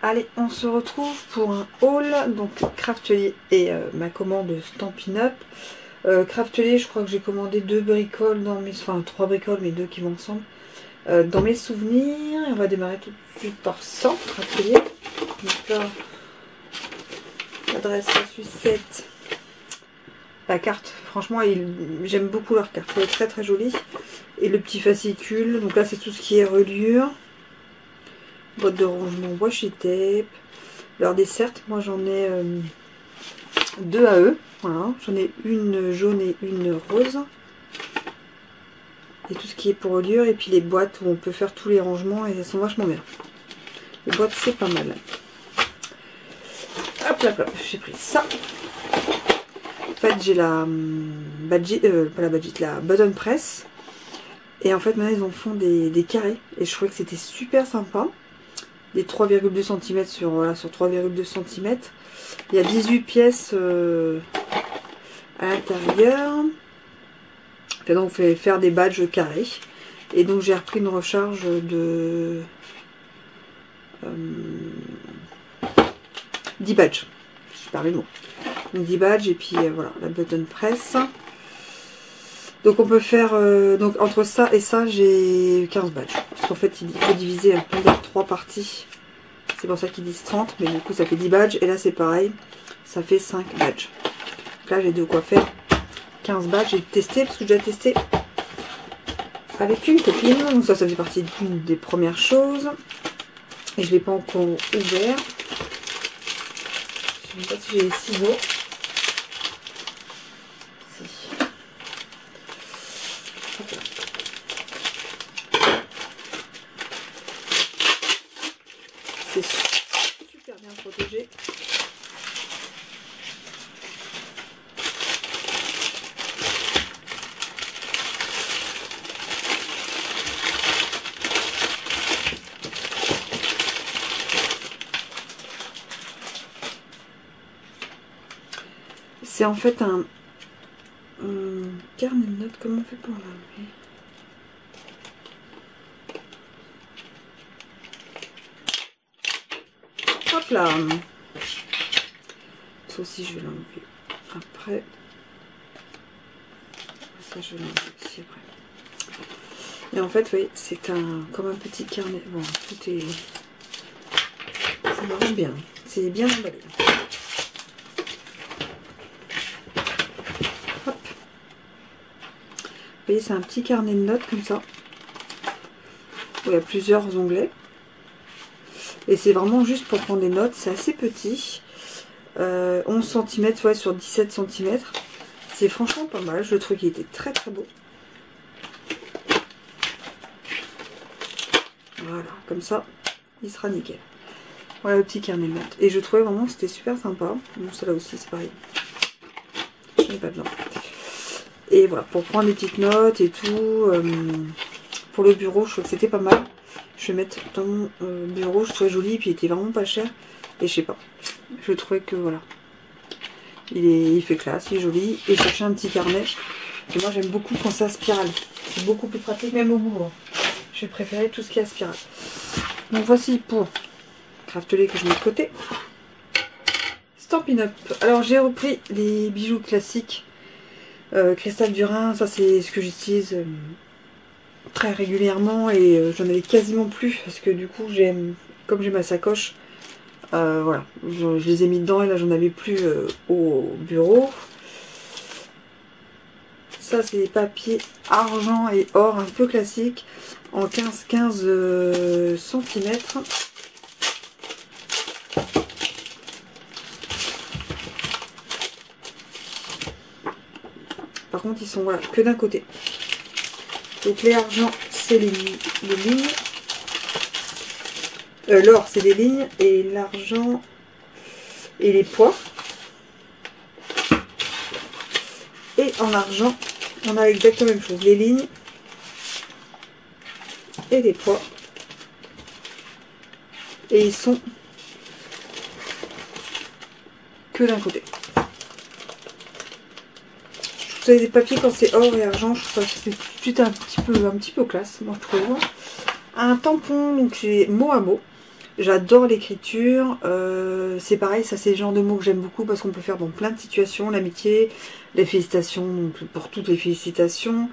Allez, on se retrouve pour un haul, donc Craftelier et ma commande Stampin' Up. Craftelier, je crois que j'ai commandé 2 bricoles dans mes... Enfin 3 bricoles, mais 2 qui vont ensemble. Dans mes souvenirs, on va démarrer tout de suite par 100 Craftelier. Donc là, l'adresse, la sucette. La carte, franchement, j'aime beaucoup leur carte, elle est très très jolie. Et le petit fascicule, donc là c'est tout ce qui est reliure. Boîte de rangement washi tape. Leur dessert, moi j'en ai 2 à eux. Voilà, j'en ai une jaune et une rose. Et tout ce qui est pour reliure. Et puis les boîtes où on peut faire tous les rangements et elles sont vachement bien. Les boîtes c'est pas mal. Hop là, j'ai pris ça. En fait j'ai la la button press. Et en fait maintenant ils en font des carrés. Et je trouvais que c'était super sympa. Des 3,2 cm sur 3,2 cm. Il y a 18 pièces à l'intérieur. Et donc on fait faire des badges carrés. Et donc j'ai repris une recharge de 10 badges. Je perds les mots. Donc 10 badges et puis voilà la button press. Donc on peut faire, donc entre ça et ça j'ai 15 badges. Parce qu'en fait il faut diviser un peu en 3 parties. C'est pour ça qu'ils disent 30, mais du coup ça fait 10 badges. Et là c'est pareil, ça fait 5 badges. Donc là j'ai de quoi faire 15 badges. J'ai testé, parce que j'ai déjà testé avec une copine. Donc ça fait partie d'une des premières choses. Et je ne l'ai pas encore ouvert. Je ne sais pas si j'ai les ciseaux. C'est super bien protégé. C'est en fait un carnet de notes. Comment on fait pour l'enlever? Hop là. Ça aussi je vais l'enlever après. Ça je vais l'enlever aussi après. Et en fait, vous voyez, c'est comme un petit carnet. Bon, tout est... Ça marche bien. C'est bien emballé. Hop. Vous voyez, c'est un petit carnet de notes comme ça. Où il y a plusieurs onglets. Et c'est vraiment juste pour prendre des notes. C'est assez petit. 11 cm ouais, sur 17 cm. C'est franchement pas mal. Je trouve qu'il était très très beau. Voilà, comme ça, il sera nickel. Voilà le petit carnet de notes. Et je trouvais vraiment que c'était super sympa. Bon, celle-là aussi, c'est pareil. Je n'ai pas besoin. Et voilà, pour prendre des petites notes et tout. Pour le bureau, je trouve que c'était pas mal. Je vais mettre dans mon bureau, je trouvais joli. Et puis il était vraiment pas cher. Et je sais pas. Je trouvais que voilà. Il fait classe, il est joli. Et chercher un petit carnet. Et moi, j'aime beaucoup quand c'est à spirale. C'est beaucoup plus pratique, même au bout. Je vais préférer tout ce qui est à spirale. Donc voici pour Craftelier que je mets de côté. Stampin' Up. Alors j'ai repris les bijoux classiques. Cristal du Rhin, ça c'est ce que j'utilise très régulièrement. Et j'en avais quasiment plus. Parce que du coup, comme j'ai ma sacoche, voilà, je les ai mis dedans et là j'en avais plus au bureau. Ça c'est des papiers argent et or un peu classiques en 15 cm. Par contre ils sont voilà, que d'un côté. Donc les argent c'est les lignes. L'or c'est les lignes et l'argent et les poids. Et en argent on a exactement la même chose, les lignes et les poids. Et ils sont que d'un côté. savez, des papiers quand c'est or et argent, je trouve que c'est tout de suite un petit peu classe, moi je trouve. Un tampon, donc c'est mot à mot. J'adore l'écriture, c'est pareil, ça c'est le genre de mots que j'aime beaucoup parce qu'on peut faire dans plein de situations, l'amitié, les félicitations, donc pour toutes les félicitations,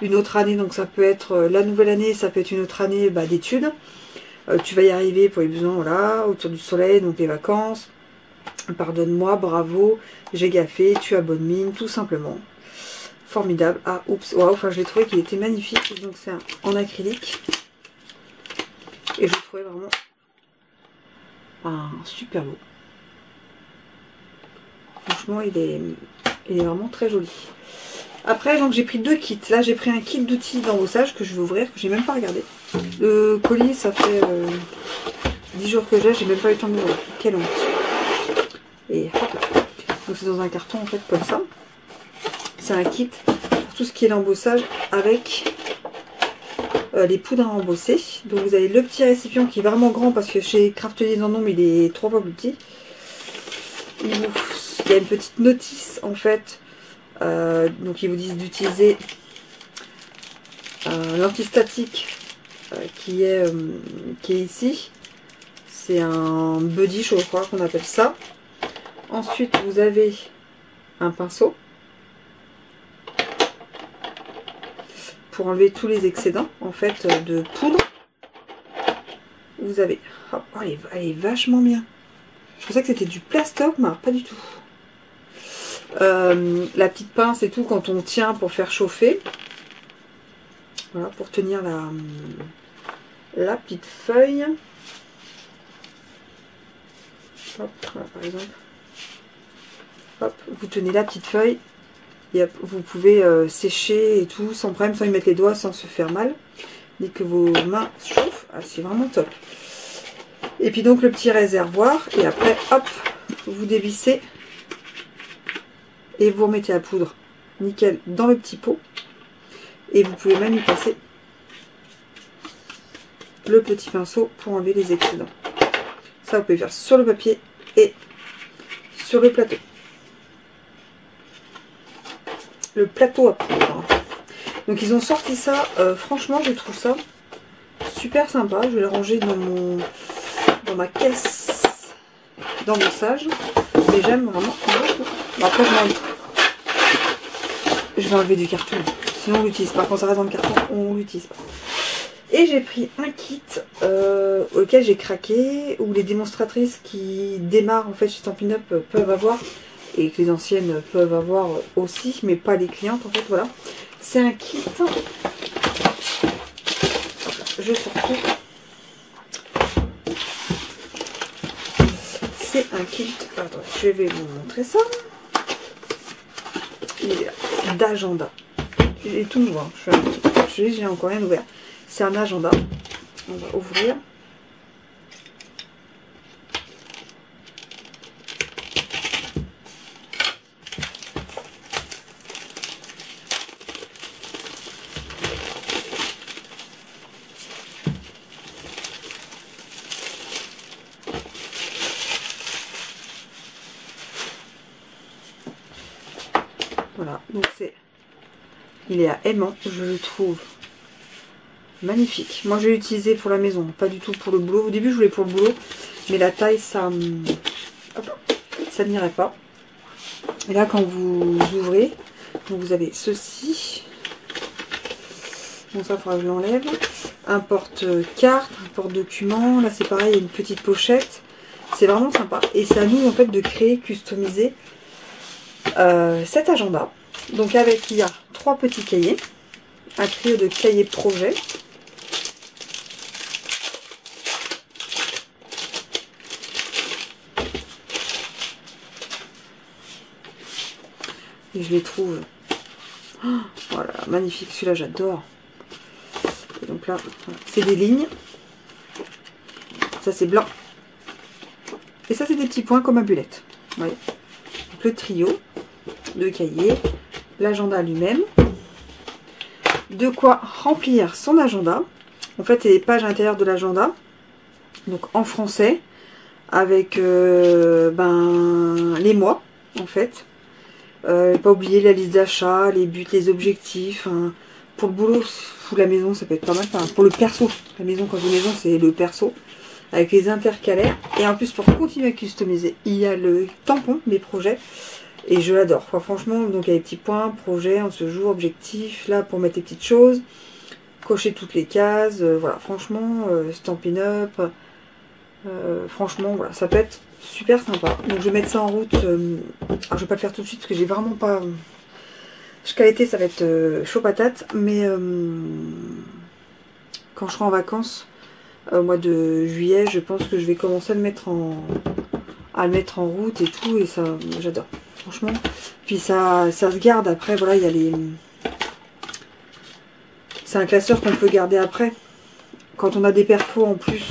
une autre année, donc ça peut être la nouvelle année, ça peut être une autre année d'études, tu vas y arriver pour les besoins, voilà, autour du soleil, donc les vacances, pardonne-moi, bravo, j'ai gaffé, tu as bonne mine, tout simplement. Formidable, ah oups, waouh, enfin je l'ai trouvé qu'il était magnifique, donc c'est en acrylique, et je le trouvais vraiment... super beau. Franchement, il est vraiment très joli. Après, donc j'ai pris 2 kits. Là, j'ai pris un kit d'outils d'embossage que je vais ouvrir, que j'ai même pas regardé. Le colis, ça fait 10 jours que j'ai même pas eu le temps de l'ouvrir. Quelle honte. Et hop là. Donc c'est dans un carton en fait comme ça. C'est un kit pour tout ce qui est l'embossage avec les poudres à embosser. Donc vous avez le petit récipient qui est vraiment grand parce que chez Craftelier dans mais il est 3 fois plus petit. Il y a une petite notice en fait. Donc ils vous disent d'utiliser l'antistatique qui est ici. C'est un buddy, je crois qu'on appelle ça. Ensuite vous avez un pinceau pour enlever tous les excédents en fait de poudre. Vous avez, oh, elle est vachement bien. Je pensais que c'était du plastoc, mais pas du tout. La petite pince et tout quand on tient pour faire chauffer. Voilà, pour tenir la petite feuille. Hop, voilà, par exemple. Hop, vous tenez la petite feuille. Et hop, vous pouvez sécher et tout sans problème, sans y mettre les doigts, sans se faire mal. Dès que vos mains chauffent, ah, c'est vraiment top. Et puis donc le petit réservoir. Et après, hop, vous dévissez. Et vous remettez la poudre nickel dans le petit pot. Et vous pouvez même y passer le petit pinceau pour enlever les excédents. Ça, vous pouvez faire sur le papier et sur le plateau. Le plateau à poudre. Donc ils ont sorti ça, franchement je trouve ça super sympa. Je vais le ranger dans ma caisse d'embossage. Et j'aime vraiment beaucoup. Bon, après je vais enlever du carton. Sinon on l'utilise pas. Quand ça reste dans le carton, on l'utilise pas. Et j'ai pris un kit auquel j'ai craqué, où les démonstratrices qui démarrent en fait chez Stampin' Up peuvent avoir, et que les anciennes peuvent avoir aussi, mais pas les clientes en fait, voilà. C'est un kit, je sors tout. C'est un kit, attends, je vais vous montrer ça. Il est d'agenda. Il est tout nouveau, hein. J'ai encore rien ouvert. C'est un agenda. On va ouvrir. Voilà, donc il est à aimant, je le trouve magnifique. Moi je l'ai utilisé pour la maison, pas du tout pour le boulot. Au début je voulais pour le boulot, mais la taille ça n'irait pas. Et là quand vous ouvrez, donc vous avez ceci. Bon ça il faudra que je l'enlève. Un porte-carte, un porte-document. Là c'est pareil, il y a une petite pochette. C'est vraiment sympa. Et c'est à nous en fait de créer, customiser cet agenda. Donc avec, il y a 3 petits cahiers, un trio de cahiers projet. Et je les trouve, oh, voilà, magnifique, celui-là j'adore. Et donc là, voilà, c'est des lignes. Ça c'est blanc. Et ça c'est des petits points comme à bullette. Vous voyez. Donc le trio de cahiers, l'agenda lui-même, de quoi remplir son agenda. En fait, c'est les pages à l'intérieur de l'agenda, donc en français, avec les mois, en fait, Pas oublier la liste d'achat, les buts, les objectifs. Hein. Pour le boulot ou la maison, ça peut être pas mal. Enfin, pour le perso, la maison, quand je dis maison, c'est le perso. Avec les intercalaires. Et en plus, pour continuer à customiser, il y a le tampon, mes projets. Et je l'adore. Enfin, franchement, donc il y a les petits points, projet, en ce jour, objectif, là pour mettre les petites choses. Cocher toutes les cases. Voilà, franchement, Stampin' Up. Franchement, voilà, ça peut être super sympa. Donc je vais mettre ça en route. Alors je vais pas le faire tout de suite parce que j'ai vraiment pas... Jusqu'à l'été, ça va être chaud patate. Mais quand je serai en vacances, au mois de juillet, je pense que je vais commencer à le mettre en route et tout. Et ça, j'adore. Franchement. Puis ça se garde après. Voilà, il y a les... C'est un classeur qu'on peut garder après. Quand on a des perfos en plus,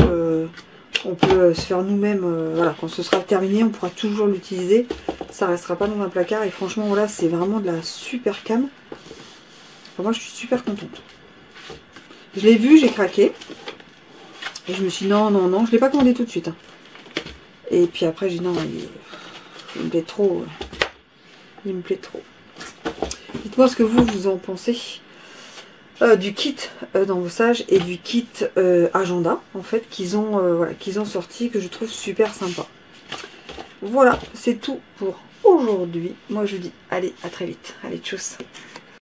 on peut se faire nous-mêmes. Voilà, quand ce sera terminé, on pourra toujours l'utiliser. Ça restera pas dans un placard. Et franchement, voilà, c'est vraiment de la super cam. Enfin, moi, je suis super contente. Je l'ai vu, j'ai craqué. Et je me suis dit non, non, non. Je l'ai pas commandé tout de suite. Hein. Et puis après, j'ai dit non, il me plaît trop. Il me plaît trop. Dites-moi ce que vous en pensez. Du kit d'embossage et du kit agenda en fait qu'ils ont, voilà, qu'ils ont sorti, que je trouve super sympa. Voilà, c'est tout pour aujourd'hui. Moi je dis allez, à très vite. Allez, tchuss.